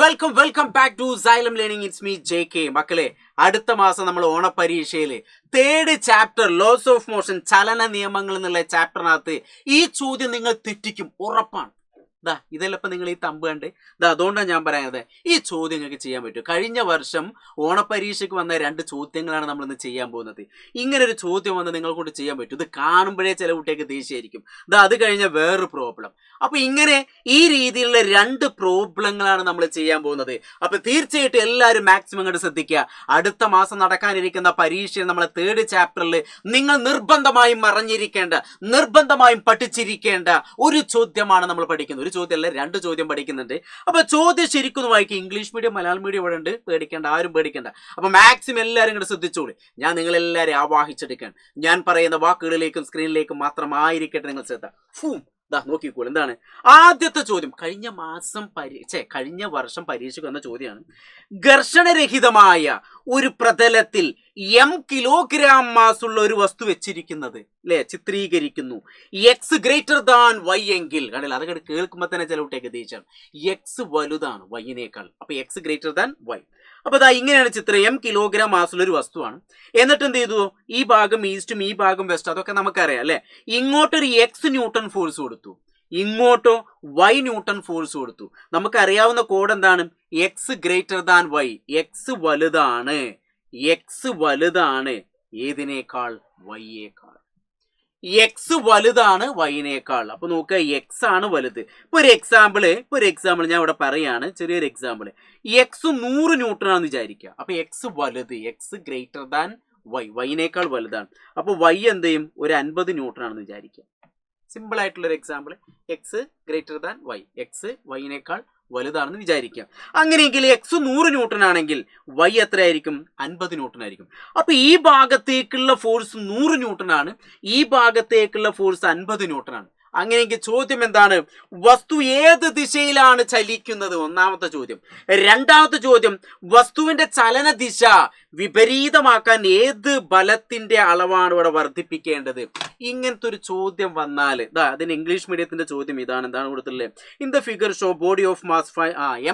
Welcome back to Xylem learning. It's me JK. മക്കളെ, അടുത്ത മാസം നമ്മൾ ഓണപരീക്ഷയിൽ 3rd chapter laws of motion, ചലന നിയമങ്ങൾ എന്നുള്ള ചാപ്റ്ററിനകത്ത് ഈ ചോദ്യം നിങ്ങൾ തെറ്റിക്കും, ഉറപ്പാണ്. ഇതെല്ലാം ഇപ്പം നിങ്ങൾ ഈ തമ്പ് കണ്ട് അതുകൊണ്ടാണ് ഞാൻ പറയുന്നത് ഈ ചോദ്യം നിങ്ങൾക്ക് ചെയ്യാൻ പറ്റും. കഴിഞ്ഞ വർഷം ഓണപരീക്ഷയ്ക്ക് വന്ന 2 ചോദ്യങ്ങളാണ് നമ്മൾ ഇന്ന് ചെയ്യാൻ പോകുന്നത്. ഇങ്ങനെ ഒരു ചോദ്യം വന്ന് നിങ്ങൾ കൊണ്ട് ചെയ്യാൻ പറ്റും. ഇത് കാണുമ്പോഴേ ചില കുട്ടികൾക്ക് ദേഷ്യമായിരിക്കും. അത് കഴിഞ്ഞ വേറൊരു പ്രോബ്ലം. അപ്പൊ ഇങ്ങനെ ഈ രീതിയിലുള്ള 2 പ്രോബ്ലങ്ങളാണ് നമ്മൾ ചെയ്യാൻ പോകുന്നത്. അപ്പൊ തീർച്ചയായിട്ടും എല്ലാവരും മാക്സിമം കണ്ട് ശ്രദ്ധിക്കുക. അടുത്ത മാസം നടക്കാനിരിക്കുന്ന പരീക്ഷയിൽ നമ്മളെ 3rd ചാപ്റ്ററിൽ നിങ്ങൾ നിർബന്ധമായും അറിഞ്ഞിരിക്കേണ്ട, നിർബന്ധമായും പഠിച്ചിരിക്കേണ്ട ഒരു ചോദ്യമാണ് നമ്മൾ പഠിക്കുന്നത്. ഒരു ചോദ്യമല്ല, 2 ചോദ്യം പഠിക്കുന്നുണ്ട്. അപ്പൊ ചോദ്യം ശരിക്കും വായിക്കും. ഇംഗ്ലീഷ് മീഡിയം, മലയാളം മീഡിയം ഇവിടെ ഉണ്ട്, പേടിക്കേണ്ട, ആരും പേടിക്കേണ്ട. അപ്പൊ മാക്സിമം എല്ലാവരും കൂടെ ശ്രദ്ധിച്ചോളൂ. ഞാൻ നിങ്ങളെല്ലാവരും ആവാഹിച്ചെടുക്കാൻ, ഞാൻ പറയുന്ന വാക്കുകളിലേക്കും സ്ക്രീനിലേക്കും മാത്രമായിരിക്കട്ടെ നിങ്ങൾ ശ്രദ്ധ. നോക്കിക്കോളൂ. എന്താണ് ആദ്യത്തെ ചോദ്യം? കഴിഞ്ഞ വർഷം പരീക്ഷയ്ക്ക് വന്ന ചോദ്യമാണ്. ഘർഷണരഹിതമായ ഒരു പ്രതലത്തിൽ m കിലോഗ്രാം മാസുള്ള ഒരു വസ്തു വെച്ചിരിക്കുന്നത് ചിത്രീകരിക്കുന്നു. x ഗ്രേറ്റർ ദാൻ y എങ്കിൽ, കണ്ടില്ല, അതൊക്കെ കേൾക്കുമ്പോൾ തന്നെ ചില കുട്ടിയൊക്കെ ദേഷ്യം. x വലുതാണ് y-നേക്കാൾ, അപ്പൊ x ഗ്രേറ്റർ ദാൻ y. അപ്പൊ ഇങ്ങനെയാണ് ചിത്രം. m കിലോഗ്രാം മാസുള്ള ഒരു വസ്തുവാണ്. എന്നിട്ട് എന്ത് ചെയ്തു? ഈ ഭാഗം ഈസ്റ്റും ഈ ഭാഗം വെസ്റ്റ്, അതൊക്കെ നമുക്കറിയാം അല്ലെ. ഇങ്ങോട്ടൊരു x ന്യൂട്ടൺ ഫോഴ്സ് കൊടുത്തു, ഇങ്ങോട്ടോ y ന്യൂട്ടൺ ഫോഴ്സ് കൊടുത്തു. നമുക്കറിയാവുന്ന കോഡ് എന്താണ്? x greater than y. x വലുതാണ്, x വലുതാണ് ഏതിനേക്കാൾ? y-യേക്കാൾ. x വലുതാണ് y-നേക്കാൾ. അപ്പൊ നോക്കുക, x ആണ് വലുത്. ഇപ്പൊ ഒരു എക്സാമ്പിൾ ഞാൻ ഇവിടെ പറയാണ്, ചെറിയൊരു എക്സാമ്പിൾ. x 100 ന്യൂട്ടൺ ആണെന്ന് വിചാരിക്കുക. അപ്പൊ x വലുത്, x ഗ്രേറ്റർ ദാൻ y-നേക്കാൾ വലുതാണ്. അപ്പൊ y എന്ത് ചെയ്യും? ഒരു 50 ന്യൂട്ടൺ ആണെന്ന് വിചാരിക്കുക. സിമ്പിൾ ആയിട്ടുള്ള ഒരു example. x greater than y, x y-നേക്കാൾ വലുതാണെന്ന് വിചാരിക്കാം. അങ്ങനെയെങ്കിൽ x 100 ന്യൂട്ടൺ ആണെങ്കിൽ y എത്രയായിരിക്കും? 50 ന്യൂട്ടൺ ആയിരിക്കും. അപ്പൊ ഈ ഭാഗത്തേക്കുള്ള ഫോഴ്സ് 100 ന്യൂട്ടൺ ആണ്, ഈ ഭാഗത്തേക്കുള്ള ഫോഴ്സ് 50 ന്യൂട്ടൺ ആണ്. അങ്ങനെയെങ്കിൽ ചോദ്യം എന്താണ്? വസ്തു ഏത് ദിശയിലാണ് ചലിക്കുന്നത്? ഒന്നാമത്തെ ചോദ്യം. രണ്ടാമത്തെ ചോദ്യം, വസ്തുവിന്റെ ചലന ദിശ വിപരീതമാക്കാൻ ഏത് ബലത്തിന്റെ അളവാണ് ഇവിടെ വർദ്ധിപ്പിക്കേണ്ടത്? ഇങ്ങനത്തെ ഒരു ചോദ്യം വന്നാൽ അതിന് ഇംഗ്ലീഷ് മീഡിയത്തിന്റെ ചോദ്യം ഇതാണ്. എന്താണ് കൊടുത്തിട്ടുള്ളത്? In the figure show body of mass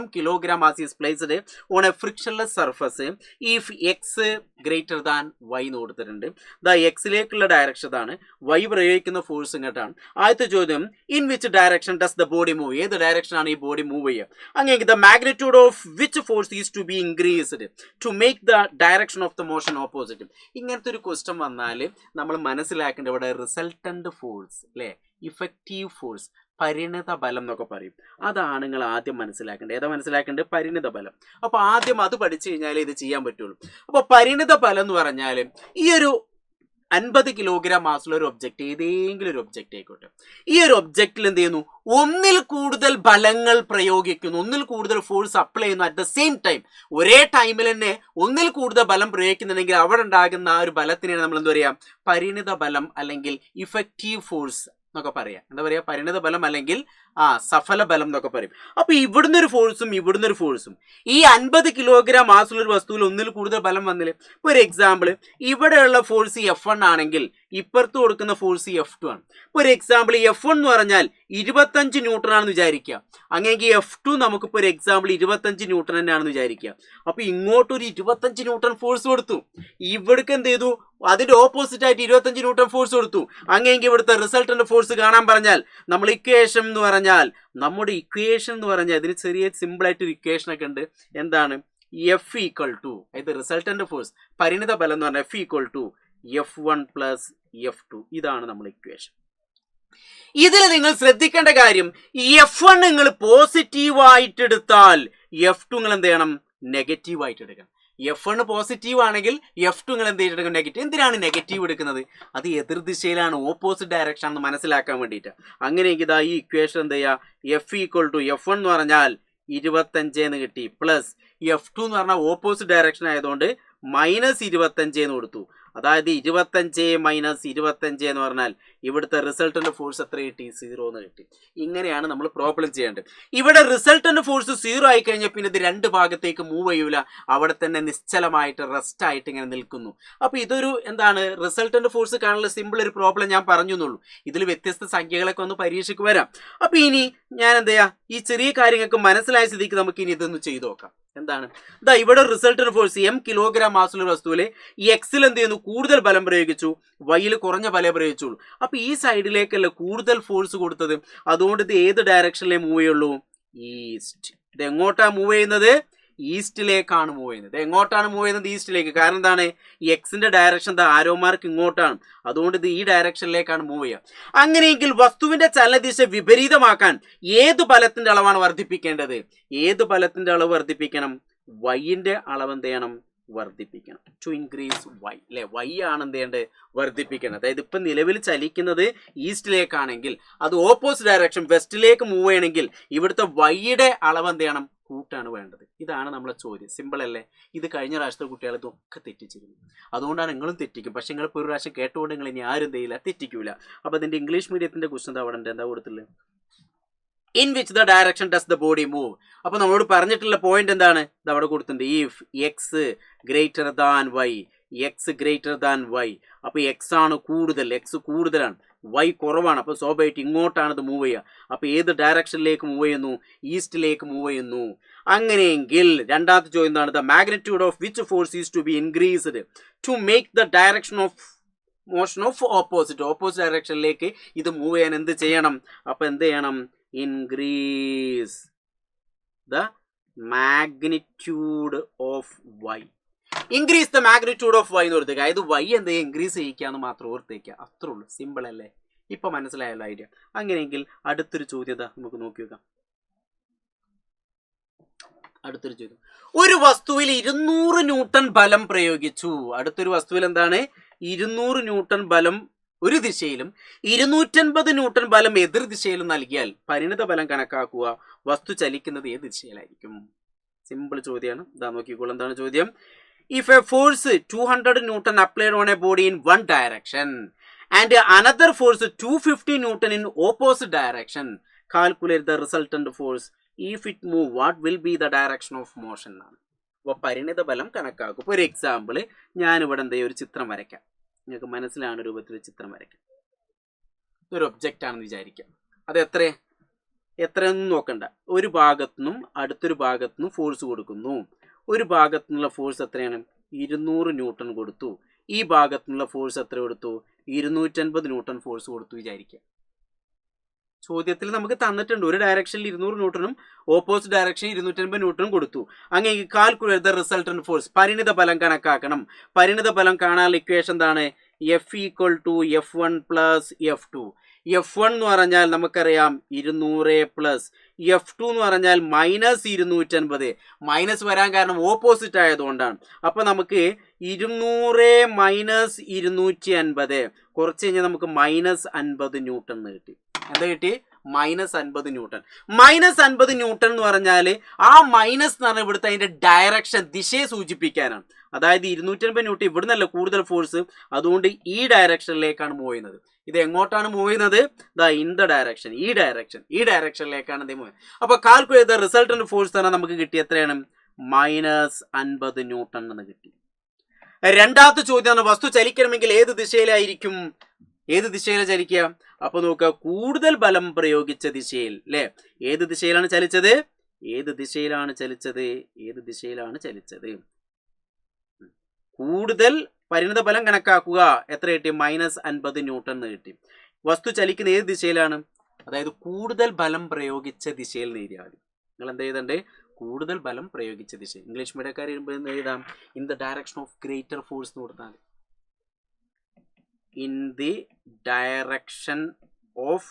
m kilogram mass is placed on a frictionless surface if x greater than y എന്ന് കൊടുത്തിട്ടുണ്ട്. എക്സിലേക്കുള്ള ഡയറക്ഷൻ ആണ്, y പ്രയോഗിക്കുന്ന ഫോഴ്സ് ഇങ്ങോട്ടാണ്. ആദ്യത്തെ ചോദ്യം, in which direction does the body move? ഏത് direction ആണ് ഈ ബോഡി മൂവ് ചെയ്യുക? അങ്ങനെ the magnitude of which force is to be increased to make the direction of the motion opposite? ഇങ്ങനത്തെ ഒരു ക്വസ്റ്റ്യൻ വന്നാൽ നമ്മൾ മനസ്സിലാക്കേണ്ട ഇവിടെ റിസൾട്ടന്റ് ഫോഴ്സ് അല്ലെ, ഇഫക്റ്റീവ് ഫോഴ്സ്, പരിണിത ബലം എന്നൊക്കെ പറയും. അതാണ് നിങ്ങൾ ആദ്യം മനസ്സിലാക്കേണ്ടത്. ഏതാ മനസ്സിലാക്കേണ്ടത്? പരിണിത ബലം. അപ്പൊ ആദ്യം അത് പഠിച്ചു കഴിഞ്ഞാലേ ഇത് ചെയ്യാൻ പറ്റുള്ളൂ. അപ്പൊ പരിണിത ബലം എന്ന് പറഞ്ഞാൽ ഈ ഒരു 50 കിലോഗ്രാം മാസുള്ള ഒരു ഒബ്ജക്റ്റ്, ഏതെങ്കിലും ഒരു ഒബ്ജക്റ്റ് ആയിക്കോട്ടെ, ഈ ഒരു ഒബ്ജക്റ്റിൽ എന്ത് ചെയ്യുന്നു? ഒന്നിൽ കൂടുതൽ ബലങ്ങൾ പ്രയോഗിക്കുന്നു, ഒന്നിൽ കൂടുതൽ ഫോഴ്സ് അപ്ലൈ ചെയ്യുന്നു. അറ്റ് ദ സെയിം ടൈം, ഒരേ ടൈമിൽ തന്നെ ഒന്നിൽ കൂടുതൽ ബലം പ്രയോഗിക്കുന്നുണ്ടെങ്കിൽ അവിടെ ഉണ്ടാകുന്ന ആ ഒരു ബലത്തിനെയാണ് നമ്മൾ എന്താ പറയുക? പരിണിത ബലം അല്ലെങ്കിൽ ഇഫക്റ്റീവ് ഫോഴ്സ് എന്നൊക്കെ പറയാം. എന്താ പറയുക? പരിണിത ബലം അല്ലെങ്കിൽ സഫല ബലം എന്നൊക്കെ പറയും. അപ്പൊ ഇവിടുന്ന് ഒരു ഫോഴ്സും ഇവിടുന്ന് ഒരു ഫോഴ്സും, ഈ 50 കിലോഗ്രാം മാസുള്ള ഒരു വസ്തുവിൽ ഒന്നിൽ കൂടുതൽ ബലം വന്നില്ലേ? ഇപ്പൊ ഒരു എക്സാമ്പിൾ, ഇവിടെയുള്ള ഫോഴ്സ് F1 ആണെങ്കിൽ ഇപ്പുറത്ത് കൊടുക്കുന്ന ഫോഴ്സ് F2 ആണ്. ഇപ്പൊ ഒരു എക്സാമ്പിൾ, F1 എന്ന് പറഞ്ഞാൽ 25 ന്യൂട്ടൺ ആണെന്ന് വിചാരിക്കുക. അങ്ങനെയെങ്കിൽ F2 നമുക്കിപ്പോ ഒരു എക്സാമ്പിൾ 25 ന്യൂട്ടൺ തന്നെയാണെന്ന് വിചാരിക്കുക. അപ്പൊ ഇങ്ങോട്ടൊരു 25 ന്യൂട്ടൺ ഫോഴ്സ് കൊടുത്തു, ഇവിടേക്ക് എന്ത് ചെയ്തു? അതിന്റെ ഓപ്പോസിറ്റ് ആയിട്ട് 25 ന്യൂട്ടൺ ഫോഴ്സ് കൊടുത്തു. അങ്ങനെയെങ്കിൽ ഇവിടുത്തെ റിസൾട്ടന്റ് ഫോഴ്സ് കാണാൻ പറഞ്ഞാൽ നമ്മൾ ഇക്വേഷൻ എന്ന് പറഞ്ഞാൽ, നമ്മുടെ ഇക്വേഷൻ എന്ന് പറഞ്ഞാൽ ഇതിന് ചെറിയ സിമ്പിൾ ആയിട്ടൊരു ഇക്വേഷൻ ഒക്കെ ഉണ്ട്. എന്താണ്? F ഈക്വൽ ടു, ഇത് റിസൾട്ടന്റ് ഫോഴ്സ്, പരിണിത ബലം എന്ന് പറഞ്ഞാൽ F equal to F1 plus F2. ഇതാണ് നമ്മുടെ ഇക്വേഷൻ. ഇതിൽ നിങ്ങൾ ശ്രദ്ധിക്കേണ്ട കാര്യം, F1 നിങ്ങൾ പോസിറ്റീവ് ആയിട്ട് എടുത്താൽ F2 നിങ്ങൾ എന്ത് ചെയ്യണം? നെഗറ്റീവ് ആയിട്ട് എടുക്കണം. F1 പോസിറ്റീവ് ആണെങ്കിൽ F2 നിങ്ങൾ എന്ത് ചെയ്തിട്ട് നെഗറ്റീവ്. എന്തിനാണ് നെഗറ്റീവ് എടുക്കുന്നത്? അത് എതിർദിശയിലാണ്, ഓപ്പോസിറ്റ് ഡയറക്ഷൻ ആണെന്ന് മനസ്സിലാക്കാൻ വേണ്ടിയിട്ട്. അങ്ങനെയെങ്കിൽ ഈ ഇക്വേഷൻ എന്ത് ചെയ്യുക? F ഈക്വൽ ടു F1 എന്ന് പറഞ്ഞാൽ 25 എന്ന് കിട്ടി, പ്ലസ് F2 എന്ന് പറഞ്ഞാൽ ഓപ്പോസിറ്റ് ഡയറക്ഷൻ ആയതുകൊണ്ട് -25 എന്ന് കൊടുത്തു. അതായത് 25 മൈനസ് 25 എന്ന് പറഞ്ഞാൽ ഇവിടുത്തെ റിസൾട്ടന്റ് ഫോഴ്സ് എത്ര കിട്ടി? 0 എന്ന് കിട്ടി. ഇങ്ങനെയാണ് നമ്മൾ പ്രോബ്ലം ചെയ്യേണ്ടത്. ഇവിടെ റിസൾട്ടന്റ് ഫോഴ്സ് 0 ആയി കഴിഞ്ഞാൽ പിന്നെ ഇത് രണ്ട് ഭാഗത്തേക്ക് മൂവ് ചെയ്യൂല, അവിടെ തന്നെ നിശ്ചലമായിട്ട് റെസ്റ്റ് ആയിട്ട് ഇങ്ങനെ നിൽക്കുന്നു. അപ്പൊ ഇതൊരു എന്താണ് റിസൾട്ടന്റ് ഫോഴ്സ് കാണാനുള്ള സിമ്പിൾ ഒരു പ്രോബ്ലം ഞാൻ പറഞ്ഞു എന്നുള്ളൂ. ഇതിൽ വ്യത്യസ്ത സംഖ്യകളൊക്കെ ഒന്ന് പരീക്ഷയ്ക്ക് വരാം. അപ്പൊ ഇനി ഞാൻ എന്ത് ചെയ്യാ, ഈ ചെറിയ കാര്യങ്ങൾക്ക് മനസ്സിലായ സ്ഥിതിക്ക് നമുക്ക് ഇനി ഇതൊന്ന് ചെയ്തു നോക്കാം. എന്താണ് ഇതാ ഇവിടെ റിസൾട്ടന്റ് ഫോഴ്സ് m കിലോഗ്രാം മാസുള്ള വസ്തുവില് ഈ എക്സിൽ എന്ത് ചെയ്യുന്നു? കൂടുതൽ ബലം പ്രയോഗിച്ചു, വൈയിൽ കുറഞ്ഞ ബലം പ്രയോഗിച്ചുള്ളൂ. അപ്പൊ ഈ സൈഡിലേക്കല്ല കൂടുതൽ ഫോഴ്സ് കൊടുത്തത്, അതുകൊണ്ട് ഇത് ഏത് ഡയറക്ഷനിലേ മൂവ് ചെയ്യുള്ളൂ? ഈസ്റ്റ്. ഇത് എങ്ങോട്ടാ മൂവ് ചെയ്യുന്നത്? ഈസ്റ്റിലേക്കാണ് മൂവ് ചെയ്യുന്നത്. എങ്ങോട്ടാണ് മൂവ് ചെയ്യുന്നത്? ഈസ്റ്റിലേക്ക്. കാരണം എന്താണ്? ഈ എക്സിന്റെ ഡയറക്ഷൻ ആരോ മാർക്ക് ഇങ്ങോട്ടാണ്, അതുകൊണ്ട് ഇത് ഈ ഡയറക്ഷനിലേക്കാണ് മൂവ് ചെയ്യുക. അങ്ങനെയെങ്കിൽ വസ്തുവിന്റെ ചലനദിശ വിപരീതമാക്കാൻ ഏത് ബലത്തിന്റെ അളവാണ് വർദ്ധിപ്പിക്കേണ്ടത്? ഏത് ബലത്തിന്റെ അളവ് വർദ്ധിപ്പിക്കണം? വൈന്റെ അളവ് എന്ത് ചെയ്യണം? വർദ്ധിപ്പിക്കണം. ടു ഇൻക്രീസ് വൈ അല്ലെ, വൈ ആണ് എന്ത് ചെയ്യേണ്ടത്? വർദ്ധിപ്പിക്കണം. അതായത് ഇപ്പൊ നിലവിൽ ചലിക്കുന്നത് ഈസ്റ്റിലേക്കാണെങ്കിൽ അത് ഓപ്പോസിറ്റ് ഡയറക്ഷൻ വെസ്റ്റിലേക്ക് മൂവ് ചെയ്യണമെങ്കിൽ ഇവിടുത്തെ വൈയുടെ അളവ് എന്ത് ചെയ്യണം? കൂട്ടാണ് വേണ്ടത്. ഇതാണ് നമ്മളെ ചോദ്യം. സിമ്പിൾ അല്ലേ? ഇത് കഴിഞ്ഞ പ്രാവശ്യത്തെ കുട്ടികൾ ഇതൊക്കെ തെറ്റിച്ചിരുന്നു, അതുകൊണ്ടാണ് നിങ്ങളും തെറ്റിക്കും. പക്ഷെ നിങ്ങൾ ഒരു പ്രാവശ്യം കേട്ടുകൊണ്ട് നിങ്ങൾ ഇനി ആരും ചെയ്യില്ല, തെറ്റിക്കൂല. അപ്പൊ അതിന്റെ ഇംഗ്ലീഷ് മീഡിയത്തിന്റെ ക്വസ്റ്റൻ അവിടെ ഉണ്ട്. എന്താ കൊടുത്തില്ല? In which the direction does the body move. അപ്പൊ നമ്മളോട് പറഞ്ഞിട്ടുള്ള പോയിന്റ് എന്താണ്? ഇത് അവിടെ കൊടുത്തിട്ടുണ്ട്. If X greater than Y, X greater than Y. അപ്പൊ എക്സ് ആണ് കൂടുതൽ, എക്സ് കൂടുതലാണ്, വൈ കുറവാണ്. അപ്പൊ സ്വാഭാവികമായിട്ട് ഇങ്ങോട്ടാണ് ഇത് മൂവ് ചെയ്യുക. അപ്പൊ ഏത് ഡയറക്ഷനിലേക്ക് മൂവ് ചെയ്യുന്നു? ഈസ്റ്റിലേക്ക് മൂവ് ചെയ്യുന്നു. അങ്ങനെയെങ്കിൽ രണ്ടാമത്തെ ചോദ്യം എന്താണ്? The magnitude of which force is to be increased to make the direction of motion of opposite. Opposite ഡയറക്ഷനിലേക്ക് ഇത് മൂവ് ചെയ്യാൻ എന്ത് ചെയ്യണം? അപ്പൊ എന്ത് ചെയ്യണം? Increase the magnitude of y. Increase the magnitude of y എന്ന് ഓർത്തേക്കുക. അതായത് വൈ എന്ത് ചെയ്യുക? ഇൻക്രീസ് ചെയ്യിക്കാന്ന് മാത്രം ഓർത്തേക്കുക. അത്രേ ഉള്ളൂ. സിമ്പിൾ അല്ലേ? ഇപ്പൊ മനസ്സിലായല്ലോ ഐഡിയ. അങ്ങനെയെങ്കിൽ അടുത്തൊരു ചോദ്യം നമുക്ക് നോക്കി വെക്കാം. അടുത്തൊരു ചോദ്യം, ഒരു വസ്തുവിൽ 200 ന്യൂട്ടൺ ബലം പ്രയോഗിച്ചു. അടുത്തൊരു വസ്തുവിൽ എന്താണ്? 200 ന്യൂട്ടൺ ബലം ഒരു ദിശയിലും 250 ന്യൂട്ടൺ ബലം എതിർ ദിശയിലും നൽകിയാൽ പരിണിത ബലം കണക്കാക്കുക. വസ്തു ചലിക്കുന്നത് ഏത് ദിശയിലായിരിക്കും? സിമ്പിൾ ചോദ്യമാണ്. ഇതാ നോക്കിക്കോളൂ. എന്താണ് ചോദ്യം? If a force 200 Newton applied on a body in one direction and another force 250 Newton in opposite direction, calculate the resultant force. If it move, what will be the direction of motion? അപ്പോൾ പരിണിത ബലം കണക്കാക്കും. ഇപ്പോൾ ഒരു example ഞാനിവിടെ എന്ത് ചെയ്യും? ഒരു ചിത്രം വരയ്ക്കാം. നിങ്ങൾക്ക് മനസ്സിലാവുന്ന രൂപത്തിൽ ചിത്രം വരയ്ക്കാം. ഒരു ഒബ്ജക്റ്റ് ആണെന്ന് വിചാരിക്കാം. അത് എത്രയൊന്നും നോക്കണ്ട. ഒരു ഭാഗത്തുനിന്നും അടുത്തൊരു ഭാഗത്തുനിന്നും ഫോഴ്സ് കൊടുക്കുന്നു. ഒരു ഭാഗത്തു നിന്നുള്ള ഫോഴ്സ് എത്രയാണ്? 200 ന്യൂട്ടൺ കൊടുത്തു. ഈ ഭാഗത്തു നിന്നുള്ള ഫോഴ്സ് എത്ര കൊടുത്തു? 250 ന്യൂട്ടൺ ഫോഴ്സ് കൊടുത്തു വിചാരിക്കാം. ചോദ്യത്തിൽ നമുക്ക് തന്നിട്ടുണ്ട് ഒരു ഡയറക്ഷനിൽ 200 ന്യൂട്ടണും ഓപ്പോസിറ്റ് ഡയറക്ഷനിൽ 250 ന്യൂട്ടണും കൊടുത്തു. അങ്ങനെ കാൽക്കുലേറ്റ് ദ റിസൾട്ടന്റ് ഫോഴ്സ്. പരിണിത ബലം കണക്കാക്കണം. പരിണിത ബലം കാണാനുള്ള ഇക്വേഷൻ എന്താണ്? F equal to F1 plus F2. F1 എന്ന് പറഞ്ഞാൽ നമുക്കറിയാം 200 പ്ലസ് F2 എന്ന് പറഞ്ഞാൽ മൈനസ് 250. മൈനസ് വരാൻ കാരണം ഓപ്പോസിറ്റ് ആയതുകൊണ്ടാണ്. അപ്പൊ നമുക്ക് 200 മൈനസ് 250 കുറച്ച് കഴിഞ്ഞാൽ നമുക്ക് മൈനസ് 50 ന്യൂട്ടൺ എന്ന് കിട്ടി. എന്താ കിട്ടി? Minus 50 newton. മൈനസ് 50 ന്യൂട്ടൺ എന്ന് പറഞ്ഞാൽ ആ മൈനസ് എന്ന് പറഞ്ഞാൽ ഇവിടുത്തെ അതിന്റെ ഡയറക്ഷൻ, ദിശയെ സൂചിപ്പിക്കാനാണ്. അതായത് 250 ന്യൂട്ടൺ ഇവിടുന്നല്ല കൂടുതൽ ഫോഴ്സ്, അതുകൊണ്ട് ഈ ഡയറക്ഷനിലേക്കാണ് മൂവ് ചെയ്യുന്നത്. ഇത് എങ്ങോട്ടാണ് മൂവ് ചെയ്യുന്നത്? ദാ ഇൻ ദ ഡയറക്ഷൻ, ഈ ഡയറക്ഷനിലേക്കാണ് ഇത് മൂവ്. അപ്പൊ കാൽക്കുലേറ്റ് ദ റിസൾട്ടന്റ് ഫോഴ്സ് തന്നെ നമുക്ക് കിട്ടി എത്രയാണ്? മൈനസ് 50 ന്യൂട്ടൺ എന്ന് കിട്ടി. രണ്ടാമത്തെ ചോദ്യമാണ്, വസ്തു ചലിക്കണമെങ്കിൽ ഏത് ദിശയിലായിരിക്കും? ഏത് ദിശയിലാണ് ചലിക്കുക? അപ്പൊ നോക്കുക, കൂടുതൽ ബലം പ്രയോഗിച്ച ദിശയിൽ അല്ലെ. ഏത് ദിശയിലാണ് ചലിച്ചത്? കൂടുതൽ പരിണിത ബലം കണക്കാക്കുക. എത്ര കിട്ടി? മൈനസ് 50 ന്യൂട്ടൺ എന്ന് കിട്ടി. വസ്തു ചലിക്കുന്ന ഏത് ദിശയിലാണ്? അതായത് കൂടുതൽ ബലം പ്രയോഗിച്ച ദിശയിൽ നേരിയാൽ നിങ്ങൾ എന്താ എഴുതണ്ടേ? കൂടുതൽ ബലം പ്രയോഗിച്ച ദിശ. ഇംഗ്ലീഷ് മീഡിയക്കാർ എഴുതാം in the direction of greater force എന്ന് കൊടുത്താൽ in the direction of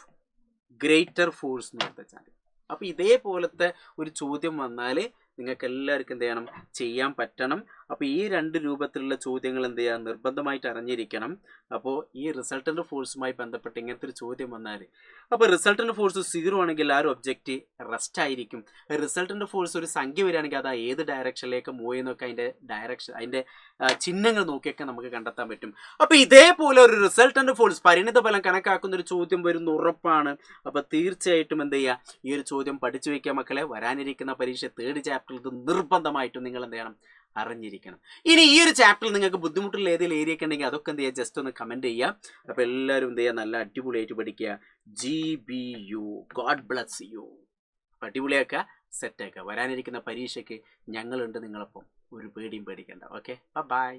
greater force എന്ന് കൊടുത്താൽ. അപ്പൊ ഇതേപോലത്തെ ഒരു ചോദ്യം വന്നാൽ നിങ്ങൾക്ക് എല്ലാവർക്കും എന്ത് ചെയ്യണം? ചെയ്യാൻ പറ്റണം. അപ്പോൾ ഈ 2 രൂപത്തിലുള്ള ചോദ്യങ്ങൾ എന്ത് ചെയ്യുക, നിർബന്ധമായിട്ട് അറിഞ്ഞിരിക്കണം. അപ്പോൾ ഈ റിസൾട്ടൻ്റ് ഫോഴ്സുമായി ബന്ധപ്പെട്ട് ഇങ്ങനത്തെ ഒരു ചോദ്യം വന്നാൽ, അപ്പോൾ റിസൾട്ടൻ്റ് ഫോഴ്സ് 0 ആണെങ്കിൽ ആ ഒരു ഒബ്ജക്റ്റ് റെസ്റ്റ് ആയിരിക്കും. റിസൾട്ടൻ്റ് ഫോഴ്സ് ഒരു സംഖ്യ വരികയാണെങ്കിൽ അത് ഏത് ഡയറക്ഷനിലേക്ക് മൂവ് ചെയ്യുന്നൊക്കെ അതിൻ്റെ ഡയറക്ഷൻ, അതിൻ്റെ ചിഹ്നങ്ങൾ നോക്കിയൊക്കെ നമുക്ക് കണ്ടെത്താൻ പറ്റും. അപ്പോൾ ഇതേപോലെ ഒരു റിസൾട്ടൻ്റ് ഫോഴ്സ് പരിണിത ഫലം കണക്കാക്കുന്ന ഒരു ചോദ്യം വരുന്ന ഉറപ്പാണ്. അപ്പോൾ തീർച്ചയായിട്ടും എന്ത് ചെയ്യുക, ഈ ഒരു ചോദ്യം പഠിച്ചു വയ്ക്കുക മക്കളെ. വരാനിരിക്കുന്ന പരീക്ഷ 3rd ചാപ്റ്ററിൽ ഇത് നിർബന്ധമായിട്ടും നിങ്ങൾ എന്ത് ചെയ്യണം, അറിഞ്ഞിരിക്കണം. ഇനി ഈ ഒരു ചാപ്റ്ററിൽ നിങ്ങൾക്ക് ബുദ്ധിമുട്ടുള്ള ഏതെങ്കിലും ഏരിയ ഒക്കെ ഉണ്ടെങ്കിൽ അതൊക്കെ എന്ത് ചെയ്യുക, ജസ്റ്റ് ഒന്ന് കമൻറ്റ് ചെയ്യുക. അപ്പോൾ എല്ലാവരും എന്ത് ചെയ്യുക, നല്ല അടിപൊളിയായിട്ട് പഠിക്കുക. GBU God bless you. അടിപൊളിയാക്കുക, സെറ്റാക്കുക. വരാനിരിക്കുന്ന പരീക്ഷയ്ക്ക് ഞങ്ങളുണ്ട് നിങ്ങളൊപ്പം. ഒരു പേടിയും പേടിക്കണ്ട. Okay, by.